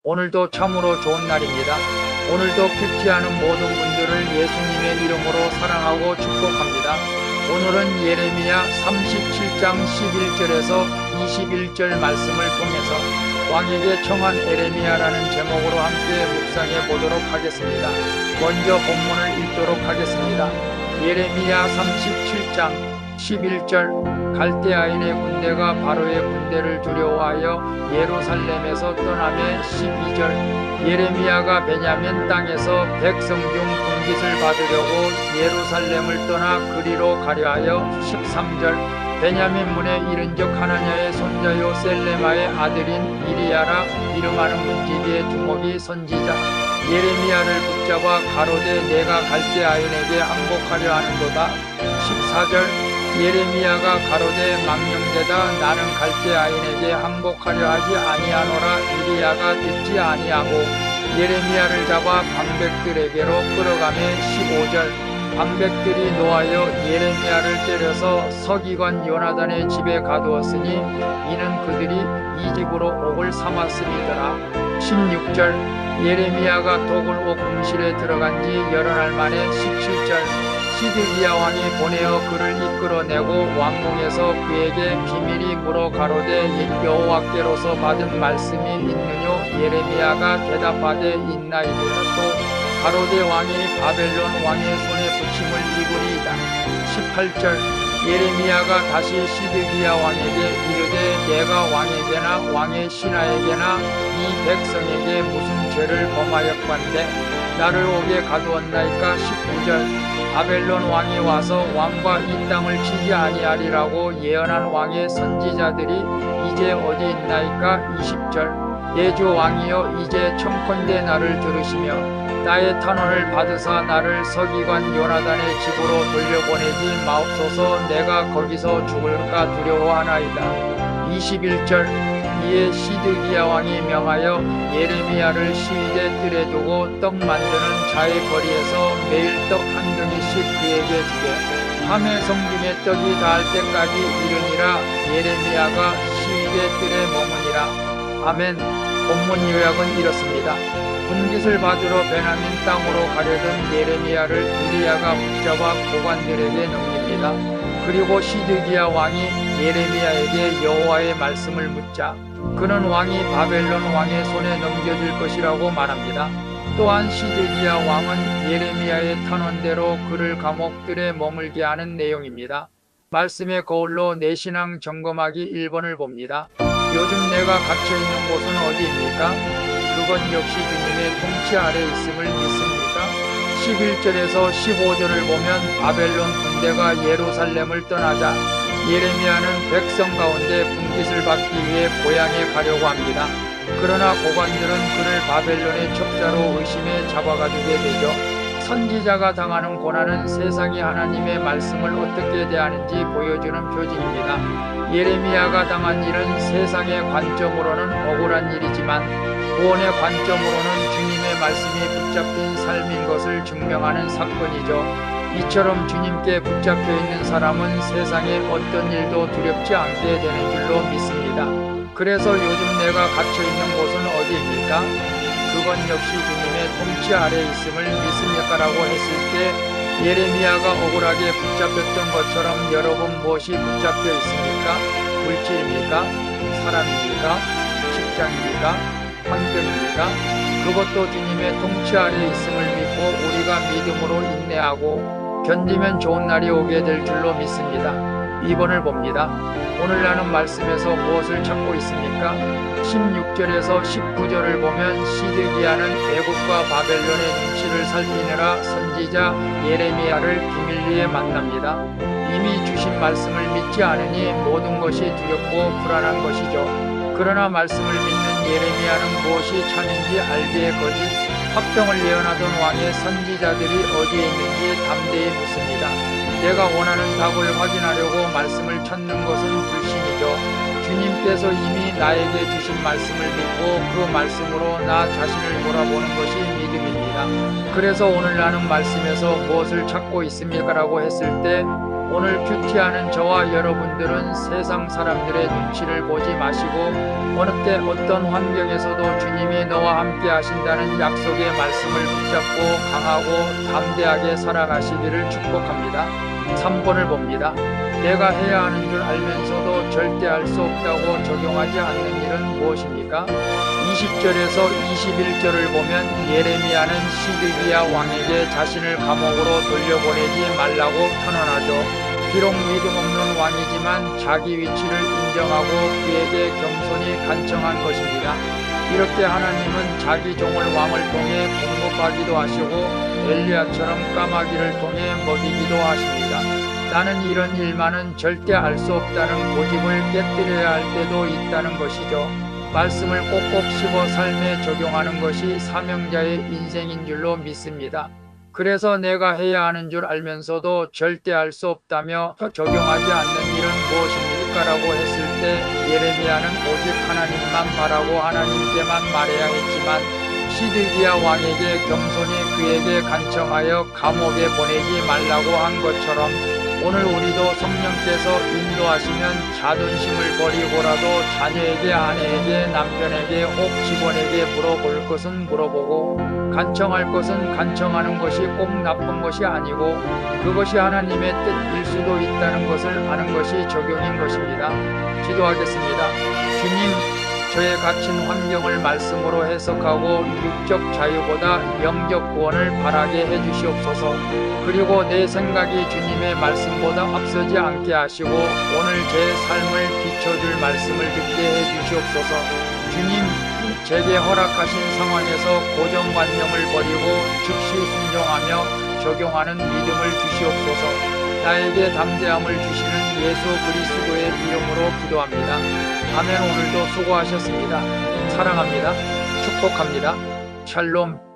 오늘도 참으로 좋은 날입니다. 오늘도 큐티하는 모든 분들을 예수님의 이름으로 사랑하고 축복합니다. 오늘은 예레미야 37장 11절에서 21절 말씀을 통해서 왕에게 청한 에레미야라는 제목으로 함께 묵상해 보도록 하겠습니다. 먼저 본문을 읽도록 하겠습니다. 예레미야 37장 11절 갈대아인의 군대가 바로의 군대를 두려워하여 예루살렘에서 떠나매 12절 예레미야가 베냐민 땅에서 백성 중 분깃을 받으려고 예루살렘을 떠나 그리로 가려 하여 13절 베냐민 문에 이른즉 하나냐의 손자요 셀레마의 아들인 이리야라 이름하는 문지기의 두목이 선지자 예레미야를 붙잡아 가로되 내가 갈대아인에게 항복하려 하는도다. 14절 예레미야가 가로되 망령되다 나는 갈대아인에게 항복하려 하지 아니하노라. 이리야가 듣지 아니하고 예레미야를 잡아 방백들에게로 끌어가매 15절 방백들이 노하여 예레미야를 때려서 서기관 요나단의 집에 가두었으니 이는 그들이 이 집으로 옥을 삼았음이더라. 16절 예레미야가 독을 옥 금실에 들어간 지 여러 날 만에 17절 시드기야 왕이 보내어 그를 이끌어내고 왕궁에서 그에게 비밀이 물어 가로되 여호와께로서 받은 말씀이 있느뇨. 예레미야가 대답하되 있나이다. 또 가로되 왕이 바벨론 왕의 손에 붙임을 이루리이다. 18절 예레미야가 다시 시드기야 왕에게 이르되 내가 왕에게나 왕의 신하에게나 이 백성에게 무슨 죄를 범하였건대 나를 옥에 가두었나이까. 19절 바벨론 왕이 와서 왕과 이 땅을 치지 아니하리라고 예언한 왕의 선지자들이 이제 어디 있나이까. 20절 내 주 왕이여 이제 청컨대 나를 들으시며 나의 탄원을 받으사 나를 서기관 요나단의 집으로 돌려보내지 마옵소서. 내가 거기서 죽을까 두려워하나이다. 21절 이에 시드기야 왕이 명하여 예레미야를 시위대 뜰에 두고 떡 만드는 자의 거리에서 매일 떡 한 덩이씩 그에게 주게 함의 성중에 떡이 닿을 때까지 이르니라. 예레미야가 시위대 뜰에 머무니라. 아멘. 본문 요약은 이렇습니다. 분깃을 받으러 베냐민 땅으로 가려던 예레미야를 이리야가 붙잡아 고관들에게 넘깁니다. 그리고 시드기야 왕이 예레미야에게 여호와의 말씀을 묻자 그는 왕이 바벨론 왕의 손에 넘겨질 것이라고 말합니다. 또한 시드기야 왕은 예레미야의 탄원대로 그를 감옥들에 머물게 하는 내용입니다. 말씀의 거울로 내 신앙 점검하기 1번을 봅니다. 요즘 내가 갇혀있는 곳은 어디입니까? 그건 역시 주님의 통치 아래 있음을 믿습니까? 11절에서 15절을 보면 바벨론 군대가 예루살렘을 떠나자 예레미야는 백성 가운데 분깃을 받기 위해 고향에 가려고 합니다. 그러나 고관들은 그를 바벨론의 첩자로 의심해 잡아가두게 되죠. 선지자가 당하는 고난은 세상이 하나님의 말씀을 어떻게 대하는지 보여주는 표징입니다. 예레미야가 당한 일은 세상의 관점으로는 억울한 일이지만 구원의 관점으로는 주님의 말씀이 붙잡힌 삶인 것을 증명하는 사건이죠. 이처럼 주님께 붙잡혀 있는 사람은 세상의 어떤 일도 두렵지 않게 되는 줄로 믿습니다. 그래서 요즘 내가 갇혀있는 곳은 어디입니까? 그건 역시 주님의 통치 아래 있음을 믿습니까라고 했을 때 예레미야가 억울하게 붙잡혔던 것처럼 여러분 무엇이 붙잡혀 있습니까? 물질입니까? 사람입니까? 직장입니까? 환경입니까? 그것도 주님의 통치 아래 있음을 믿고 우리가 믿음으로 인내하고 견디면 좋은 날이 오게 될 줄로 믿습니다. 2번을 봅니다. 오늘 나눈 말씀에서 무엇을 찾고 있습니까? 16절에서 19절을 보면 시드기야는 애국과 바벨론의 눈치를 살피느라 선지자 예레미야를 비밀리에 만납니다. 이미 주신 말씀을 믿지 않으니 모든 것이 두렵고 불안한 것이죠. 그러나 말씀을 믿는 예레미야는 무엇이 참인지 알기에 거짓 화병을 예언하던 왕의 선지자들이 어디에 있는지 담대히 묻습니다. 내가 원하는 답을 확인하려고 말씀을 찾는 것은 불신이죠. 주님께서 이미 나에게 주신 말씀을 믿고 그 말씀으로 나 자신을 돌아보는 것이 믿음입니다. 그래서 오늘 나는 말씀에서 무엇을 찾고 있습니까? 라고 했을 때 오늘 큐티하는 저와 여러분들은 세상 사람들의 눈치를 보지 마시고 어느 때 어떤 환경에서도 주님이 너와 함께 하신다는 약속의 말씀을 붙잡고 강하고 담대하게 살아가시기를 축복합니다. 3번을 봅니다. 내가 해야 하는 줄 알면서도 절대 할 수 없다고 적용하지 않는 일은 무엇입니까? 20절에서 21절을 보면 예레미야는 시드기야 왕에게 자신을 감옥으로 돌려보내지 말라고 선언하죠. 비록 믿음 없는 왕이지만 자기 위치를 인정하고 그에게 겸손히 간청한 것입니다. 이렇게 하나님은 자기 종을 왕을 통해 공급하기도 하시고 엘리야처럼 까마귀를 통해 먹이기도 하십니다. 나는 이런 일만은 절대 알 수 없다는 고집을 깨뜨려야 할 때도 있다는 것이죠. 말씀을 꼭꼭 씹어 삶에 적용하는 것이 사명자의 인생인 줄로 믿습니다. 그래서 내가 해야 하는 줄 알면서도 절대 알 수 없다며 적용하지 않는 일은 무엇입니까? 라고 했을 때 예레미야는 오직 하나님만 바라고 하나님께만 말해야 했지만 시드기야 왕에게 겸손히 그에게 간청하여 감옥에 보내지 말라고 한 것처럼 오늘 우리도 성령께서 인도하시면 자존심을 버리고라도 자녀에게, 아내에게, 남편에게, 혹 직원에게 물어볼 것은 물어보고 간청할 것은 간청하는 것이 꼭 나쁜 것이 아니고 그것이 하나님의 뜻일 수도 있다는 것을 아는 것이 적용인 것입니다. 기도하겠습니다. 주님, 저의 갇힌 환경을 말씀으로 해석하고 육적 자유보다 영적 구원을 바라게 해주시옵소서. 그리고 내 생각이 주님의 말씀보다 앞서지 않게 하시고 오늘 제 삶을 비춰줄 말씀을 듣게 해주시옵소서. 주님, 제게 허락하신 상황에서 고정관념을 버리고 즉시 순종하며 적용하는 믿음을 주시옵소서. 나에게 담대함을 주시는 예수 그리스도의 이름으로 기도합니다. 아멘. 오늘도 수고하셨습니다. 사랑합니다. 축복합니다. 샬롬.